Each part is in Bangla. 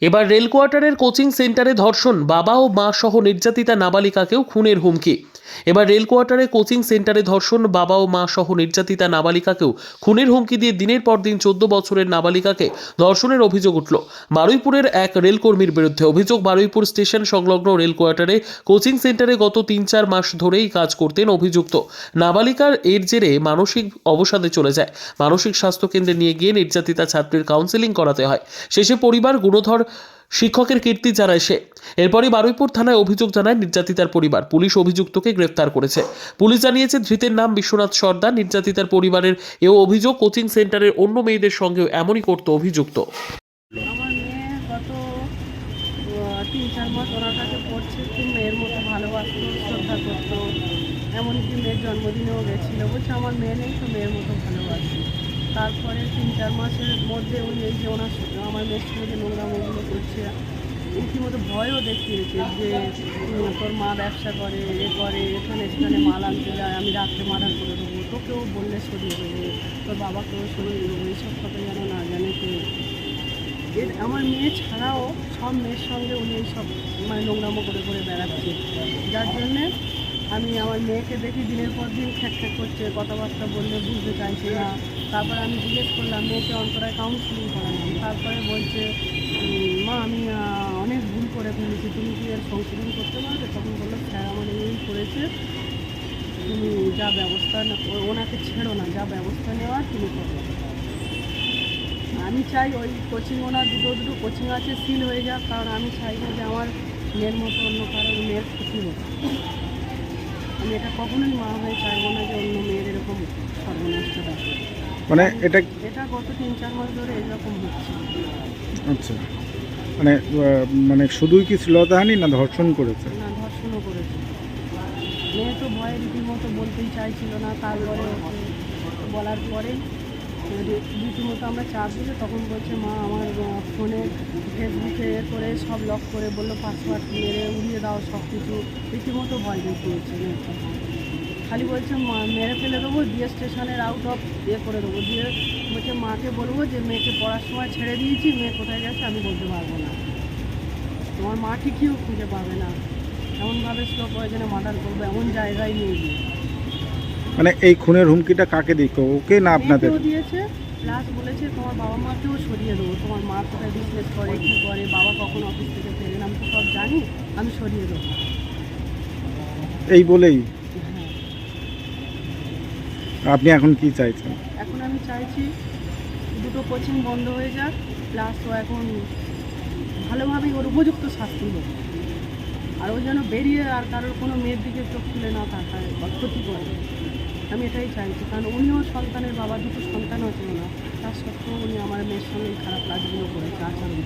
এবার রেল কোয়ার্টারের কোচিং সেন্টারে ধর্ষণ, বাবা ও মা সহ নির্যাতিতা নাবালিকাকেও খুনের হুমকি। এবার রেল কোয়ার্টারে কোচিং সেন্টারে ধর্ষণ, বাবা ও মা সহ নির্যাতিতা নাবালিকাকেও খুনের হুমকি দিয়ে দিনের পর দিন 14 বছরের নাবালিকাকে ধর্ষণের অভিযোগ উঠল বারুইপুরের এক রেলকর্মীর বিরুদ্ধে। অভিযোগ, বারুইপুর স্টেশন সংলগ্ন রেল কোয়ার্টারে কোচিং সেন্টারে গত 3-4 মাস ধরেই কাজ করতেন অভিযুক্ত নাবালিকার। এর জেরে মানসিক অবসাদে চলে যায়। মানসিক স্বাস্থ্য কেন্দ্রে নিয়ে গিয়ে নির্যাতিতা ছাত্রীর কাউন্সেলিং করাতে হয়। শেষে পরিবার গুণধর শিক্ষকের কীর্তি জানায় সে। এরপরই বারুইপুর থানায় অভিযোগ জানায় নির্যাতিতার পরিবার। পুলিশ অভিযুক্তকে গ্রেফতার করেছে। পুলিশ জানিয়েছে ধৃতের নাম বিশ্বনাথ সর্দার। নির্যাতিতার পরিবারের এও অভিযোগ, কোচিং সেন্টারের অন্য মেয়েদের সঙ্গেও এমনই করত অভিযুক্ত। আমার মেয়ে গত 3-4 মাস ওনার কাছে পড়ছে, খুব মেয়ের মতো ভালোবাসতো, শ্রদ্ধা করতো। এমনকি মেয়ের জন্মদিনেও গেছিলো, বলছে আমার মেয়ে নেই তো মেয়ের মতো ভালোবাসি। তারপরে 3-4 মাসের মধ্যে উনি এই যে ওনার আমার মেয়ের সঙ্গে যে নোংরামোগুলো করছে, রীতিমতো ভয়ও দেখিয়েছে যে তোর মা ব্যবসা করে, এখানে সেখানে মাল আনতে যায়, আমি রাত্রে মার্ডার করে দেবো, তোকেও বললে সরিয়ে দেবো, তোর বাবাকেও সরিয়ে দেবো, এইসব কথা যেন না জানে কেউ। আমার মেয়ে ছাড়াও সব মেয়ের সঙ্গে উনি এইসব নোংরামো করে বেড়াচ্ছে, যার জন্যে আমি আমার মেয়েকে দেখি দিনের পর দিন খ্যাক করছে, কথাবার্তা বললে বুঝতে চাইছে না। তারপরে আমি জিজ্ঞেস করলাম, মেয়েকে অন্তরায় কাউন্সিলিং করালাম। তারপরে বলছে, মা আমি অনেক ভুল করে ফেলেছি, তুমি কি এর সংশোধন করতে পারবে? তখন বললো, স্যার আমার এই করেছে, তুমি যা ব্যবস্থা ওনাকে ছেড়ো না, যা ব্যবস্থা নেওয়ার তুমি করো। আমি চাই ওই কোচিং, ওনার দুটো কোচিং আছে, সিল হয়ে যাক, কারণ আমি চাই না যে আমার মেয়ের মতো অন্য কারোর মেয়ের ক্ষতি হোক। আমি এটা কখনোই মা হয়ে চাইবো না যে অন্য মেয়ের এরকম সর্বনষ্ট থাকে। মানে এটা গত 3-4 মাস ধরে এরকম হচ্ছে। আচ্ছা, মানে শুধুই কি শ্লীলতাহানি না ধর্ষণ করেছে? না, ধর্ষণও করেছে। মেয়ে তো ভয়ে রীতিমতো বলতেই চাইছিল না। তারপরে বলার পরেই রীতিমতো আমরা চাপ দিলে তখন বলছে, মা আমার ফোনে ফেসবুকে করে সব লক করে বললো পাসওয়ার্ড মেরে উড়িয়ে দাও সব কিছু, রীতিমতো ভয় দেখিয়েছে। খালি বলছে মেরে ফেলে দেবো, দিয়ে স্টেশনের আউট অফ করে দেবো, দিয়ে বলছে মাকে বলবো যে মেয়েকে পড়ার সময় ছেড়ে দিয়েছি, মেয়ে কোথায় গেছে আমি বলতে পারবো না, তোমার মা ঠিকইও খুঁজে পাবে না, এমনভাবে স্লো প্রয়োজনে মার্ডার করবো, এমন জায়গায় নিয়ে গিয়ে। মানে এই খুনের হুমকিটা কাকে দিত, ওকে না আপনাদের? দিয়েছে, প্লাস বলেছে তোমার বাবা মাকেও সরিয়ে দেবো, তোমার মা কোথায় বিজনেস করে, কী করে, বাবা কখন অফিস থেকে ফেরেন আমি তো সব জানি, আমি সরিয়ে দেবো। এই বলেই হ্যাঁ। আপনি এখন কি চাইছেন? এখন আমি চাইছি দুটো কোচিং বন্ধ হয়ে যাক, প্লাস ও এখন ভালোভাবেই ওর উপযুক্ত শাস্তি হোক, আর ও যেন বেরিয়ে আর কারোর কোনো মেয়ের দিকে চোখ খুলে না তাকায় বা ক্ষতি করে। আমি এটাই চাইছি, কারণ উনিও সন্তানের বাবা, দুটো সন্তান আছে না, তার সত্ত্বেও উনি আমার মেয়ের সঙ্গে খারাপ কাজগুলো করেছে, আচরণ।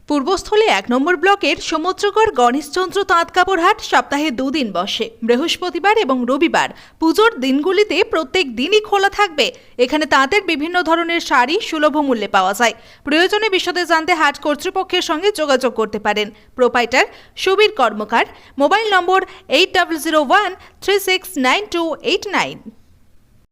পূর্বস্থলী 1 নম্বর ব্লকের সমুদ্রগড় গণেশচন্দ্র তাঁত কাপড় হাট সপ্তাহে 2 দিন বসে। বৃহস্পতিবার এবং রবিবার। পুজোর দিনগুলিতে প্রত্যেক দিনই খোলা থাকবে। এখানে তাঁতের বিভিন্ন ধরনের শাড়ি সুলভ মূল্যে পাওয়া যায়। প্রয়োজনে বিশদে জানতে হাট কর্তৃপক্ষের সঙ্গে যোগাযোগ করতে পারেন। Proprietor Subir Karmakar. Mobile number 8001369289।